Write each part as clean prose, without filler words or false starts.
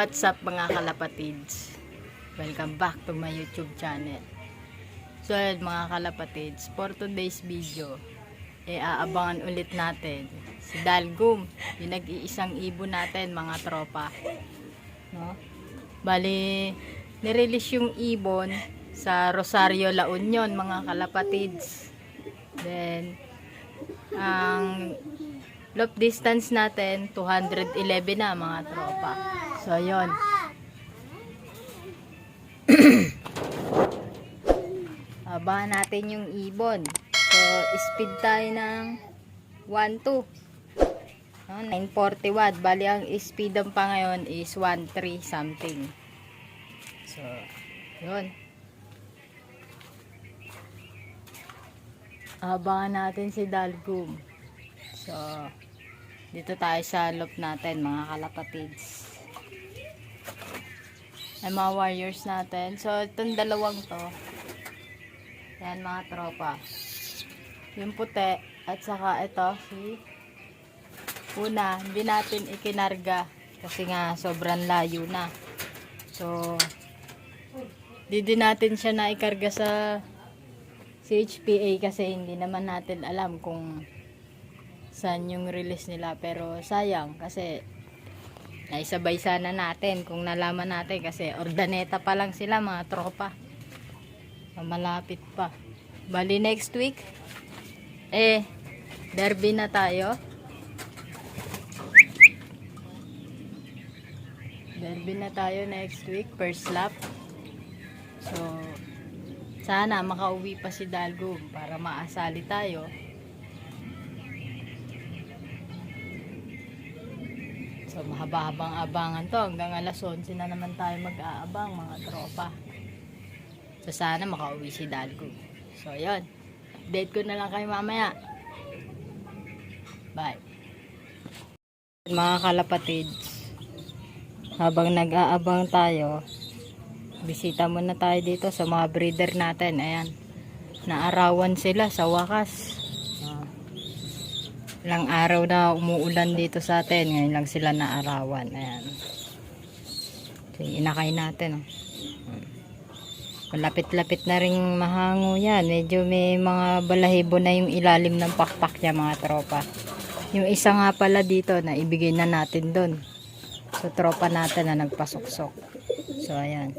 What's up mga kalapatids? Welcome back to my YouTube channel. So yun mga kalapatids, for today's video, aabangan ulit natin si Dalgum, yung nag-iisang ibon natin mga tropa. No? Bali, nirelease yung ibon sa Rosario, La Union mga kalapatids. Then, ang loop distance natin 211 na mga tropa. So yun. Abangan natin yung ibon. So speed tayo ng 1.2 940 watt. Bali ang speed pa ngayon is 1.3 something. So yun. Abangan natin si Dalgum. So dito tayo sa loop natin mga kalapatids. Ay mga warriors natin. So itong dalawang to, yan mga tropa, yung puti at saka ito si una, hindi natin ikinarga kasi nga sobrang layo na. So di natin siya na ikarga sa CHPA kasi hindi naman natin alam kung saan yung release nila, pero sayang kasi naisabay sana natin kung nalaman natin kasi Ordaneta pa lang sila mga tropa, malapit pa. Bali next week derby na tayo, next week, first lap. So sana makauwi pa si Dalgum para maasali tayo. So mahaba-habang abangan to, hanggang alas 11 na naman tayo mag-aabang mga tropa. So sana makauwi si Dalgum. So yun, update ko na lang kayo mamaya. Bye mga kalapatids. Habang nag-aabang tayo, bisita muna tayo dito sa mga breeder natin. Ayan, naarawan sila sa wakas. Ilang araw na umuulan dito sa atin, ngayon lang sila naarawan. Ayan, so, inakay natin. Malapit-lapit na ring mahango yan. Medyo may mga balahibo na yung ilalim ng pakpak niya mga tropa. Yung isa nga pala dito na ibigay na natin doon so tropa natin na nagpasuksok. So ayan,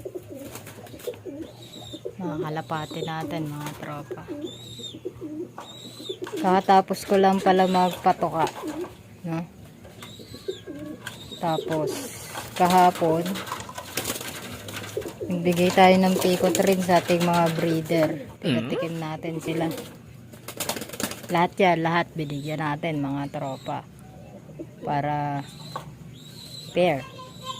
mga kalapati natin mga tropa. Kakatapos ko lang pala magpatoka, no? Tapos kahapon nagbigay tayo ng pikot rin sa ating mga breeder. Tigatikin natin sila. Lahat yan, lahat binigyan natin mga tropa para pair.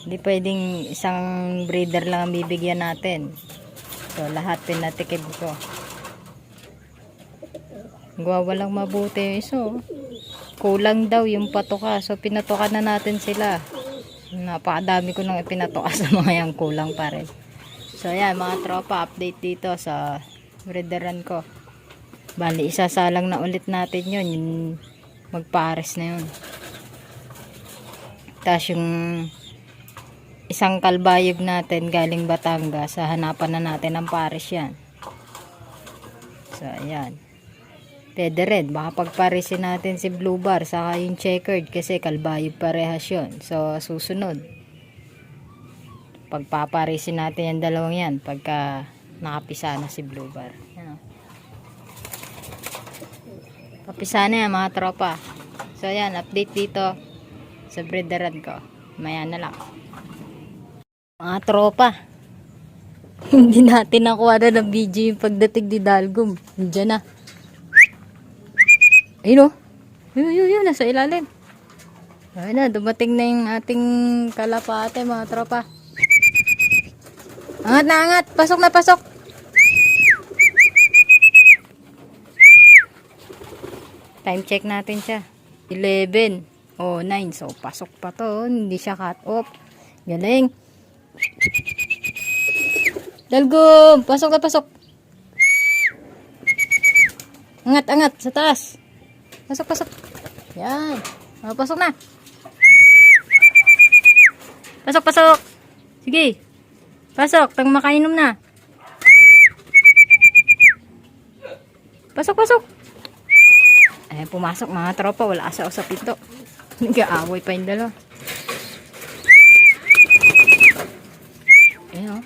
Hindi pwedeng isang breeder lang ang bibigyan natin. So lahat pinatikim ko. Walang mabuti. So kulang daw yung patoka, so pinatoka na natin sila. Napakadami ko nang ipinatoka sa mga yang kulang pa rin. So ayan mga tropa, update dito sa breederan ko. Bali isasalang na ulit natin yun, yung magpares na yun. Tapos yung isang kalbayog natin galing Batangas, hanapan na natin ang pares yan. So ayan, pwede rin, baka pagparisin natin si Blue Bar saka yung checkered kasi kalbayog parehas yun. So susunod pagpaparisin natin yung dalawang yan pagka nakapisa na si Blue Bar. Yan. Kapisa na yan mga tropa. So yan, update dito sa breederan ko. Maya na lang mga tropa. Hindi natin nakuha na ng video yung pagdating ni Dalgum. Diyan na. Ayun o. Yun, nasa ilalim. Ayun na, dumating na yung ating kalapate mga tropa. Angat na angat. Pasok na pasok. Time check natin siya. 11:09. So pasok pa to. Hindi siya cut off. Galing. Dalgum, pasok na pasok. Angat angat sa taas. Pasok. Yan. Pasok na. Pasok. Sige. Pasok. Tang makainom na. Pasok, pasok. Ay, pumasok mga tropa. Wala asa sa pinto. Nag-aaway pa yung dalawa. Ayan o.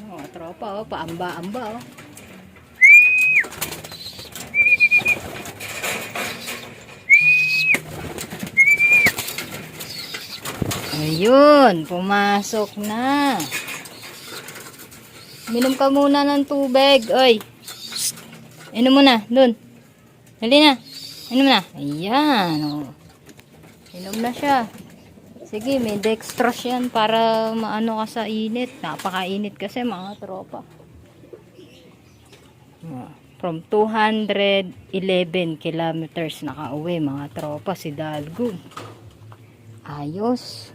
Mga tropa o. Paamba-amba o. Ayun. Pumasok na. Minom ka muna ng tubig. Oy. Inom mo na. Doon. Dali na. Inom na. Ayan. O. Inom na siya. Sige, may dextrose yan para maano ka sa init. Napakainit kasi mga tropa. From 211 kilometers nakauwi mga tropa si Dalgum. Ayos.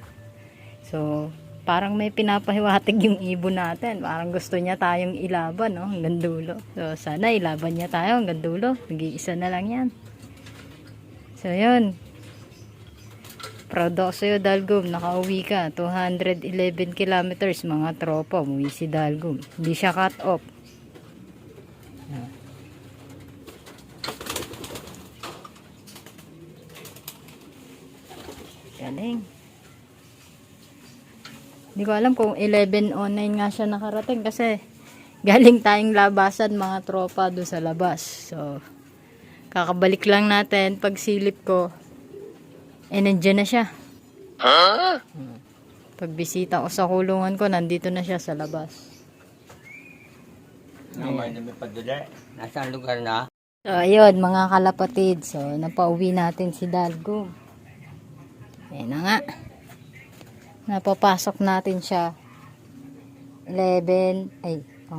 So, parang may pinapahiwatig yung ibon natin. Parang gusto niya tayong ilaban, no? Hanggang dulo. So, sana ilaban niya tayo hanggang dulo. Nag-iisa na lang yan. So, yun. Proud ako sa'yo, Dalgum. Nakauwi ka. 211 kilometers, mga tropa. Umuwi si Dalgum. Hindi siya cut off. Galing. Hindi ko alam kung 11:09 nga siya nakarating kasi galing tayong labasan mga tropa doon sa labas. So, kakabalik lang natin pag silip ko. Nandiyan na siya. Huh? Pagbisita ko sa kulungan ko, nandito na siya sa labas. Naman na may padula. Nasaan lugar na? So, ayun mga kalapatid. So, napauwi natin si Dalgum. Ayan na nga. Napapasok natin siya 11:09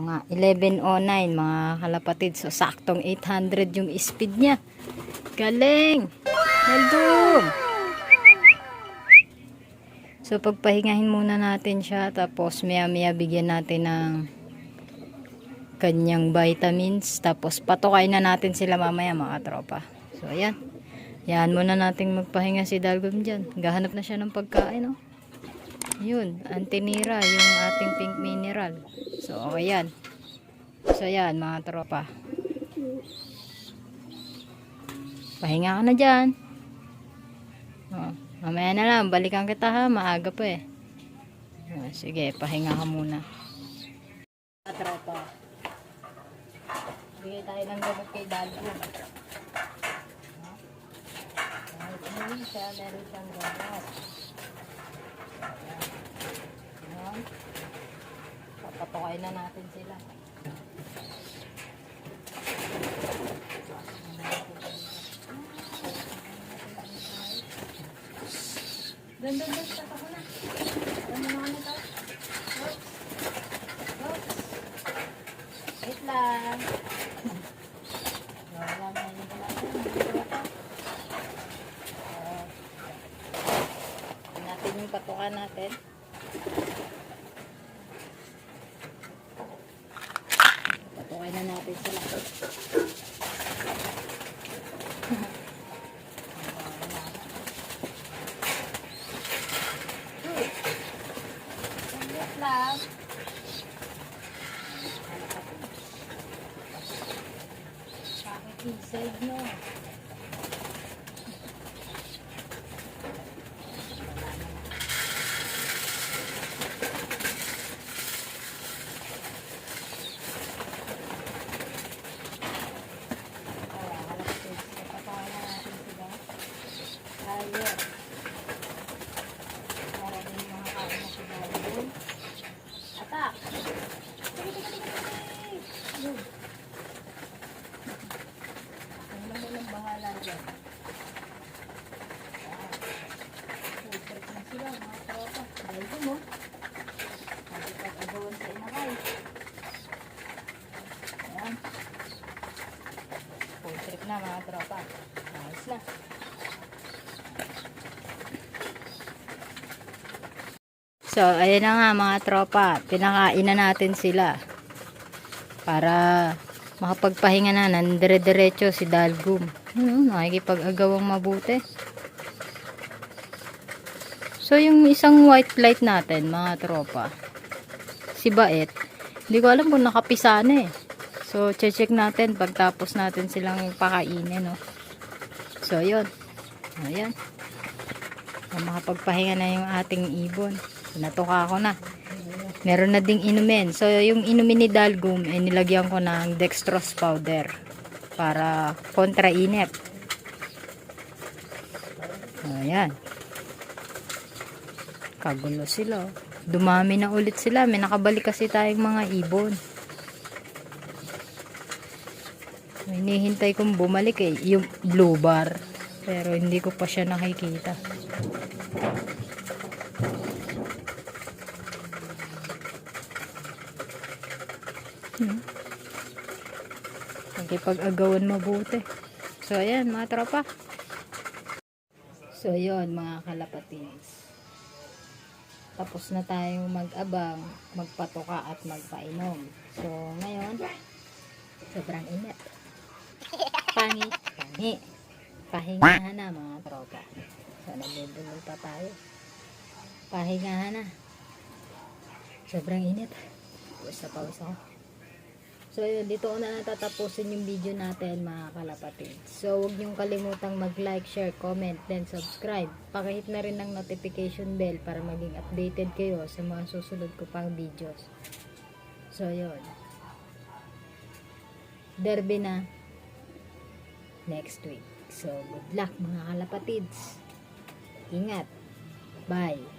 mga kalapatid. So saktong 800 yung speed niya. Galing. Dalgum. So pagpahingahin muna natin siya, tapos maya bigyan natin ng kanyang vitamins, tapos patukay na natin sila mamaya mga tropa. So ayan. Yan muna nating magpahinga si Dalgum dyan. Gahanap na siya ng pagkain, no? Yun, antinira, yung ating pink mineral. So, okay yan. So, yan, mga tropa. Pahinga ka na dyan. Mamaya na lang, balikan kita ha. Maaga pa eh. Sige, pahinga ka muna. Mga tropa. Bigay tayo ng gamot kay Dalgum. Meron siyang gamot. Papatukay na natin sila. Doon, tata ko na. Alam mo naman ito. Wait lang. Wala na yung natin yung patukan natin. Patukan na natin sila. Wait lang. Bakit inside no? Full trip na mga tropa. Ayos na. So, ayun na nga mga tropa. Pinakain na natin sila. Para makapagpahinga na. Nandire-diretso si Dalgum. Nakikipag-agawang mabuti. So, yung isang white light natin mga tropa. si Baet. Hindi ko alam kung nakapisa na eh. So, check natin pagtapos natin silang pakainin, no? So, yun. Ayan. So, makapagpahinga na yung ating ibon. So, natuka ko na. Meron na ding inumin. So, yung inumin ni Dalgum, eh, nilagyan ko ng dextrose powder para kontra-init. Ayan. Kagulo sila. Dumami na ulit sila. May nakabalik kasi tayong mga ibon. May hinihintay kong bumalik eh. Yung blue bar. Pero hindi ko pa siya nakikita. Pag-agawan mabuti. So, ayan mga tropa. So, yun mga kalapatids. Tapos na tayong mag-abang, magpatuka at magpainom. So, ngayon, sobrang init. Pangi. Pahingahan na mga tropa. So, nagbubulol pa tayo. Pahingahan na. Sobrang init. Pawis ako. So, yun, dito ko na natatapusin yung video natin mga kalapatid. So, huwag niyong kalimutang mag-like, share, comment, then subscribe. Pakihit na rin ng notification bell para maging updated kayo sa mga susunod ko pang videos. So, yun. Derby na next week. So, good luck mga kalapatids. Ingat. Bye.